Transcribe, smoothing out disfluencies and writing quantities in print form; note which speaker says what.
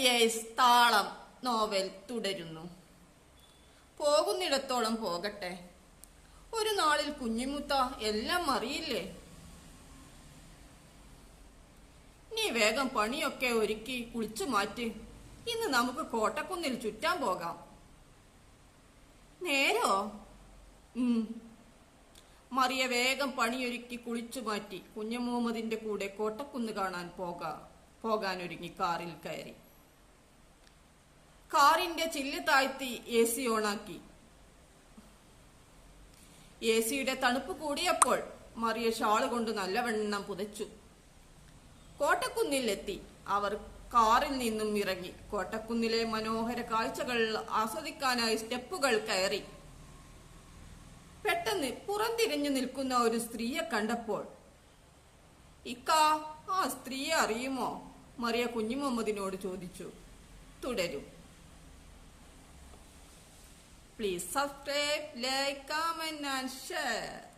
Speaker 1: മരിയേഴ്സ് താളം നോവൽ തുടരുന്നു. പോകുന്നിടത്തോളം പോകട്ടെ. ഒരു നാളിൽ കുഞ്ഞിമുത്ത എല്ലാം അറിയില്ലേ. നീ വേഗം പണിയൊക്കെ ഒരുക്കി കുളിച്ചു മാറ്റി. ഇന്ന് നമുക്ക് കോട്ടക്കുന്നിൽ ചുറ്റാൻ പോകാം. നേരോ? മറിയ വേഗം പണിയൊരുക്കി കുളിച്ചു മാറ്റി കുഞ്ഞു മുഹമ്മദിന്റെ കൂടെ കോട്ടക്കുന്ന് കാണാൻ പോകാനൊരുങ്ങി കാറിൽ കയറി. കാറിന്റെ ചില്ല് താഴ്ത്തി AC ഓണാക്കി. AC-യുടെ തണുപ്പ് കൂടിയപ്പോൾ മറിയ ഷാള് കൊണ്ട് നല്ലവണ്ണം പുതച്ചു. കോട്ടക്കുന്നിൽ എത്തി. അവർ കാറിൽ നിന്നും ഇറങ്ങി കോട്ടക്കുന്നിലെ മനോഹര കാഴ്ചകൾ ആസ്വദിക്കാനായി സ്റ്റെപ്പുകൾ കയറി. പെട്ടെന്ന് പുറംതിരിഞ്ഞു നിൽക്കുന്ന ഒരു സ്ത്രീയെ കണ്ടപ്പോൾ, ഇക്കാ, ആ സ്ത്രീയെ അറിയുമോ? മറിയ കുഞ്ഞു മുഹമ്മദിനോട് ചോദിച്ചു. തുടരും. Please subscribe, like, comment and share.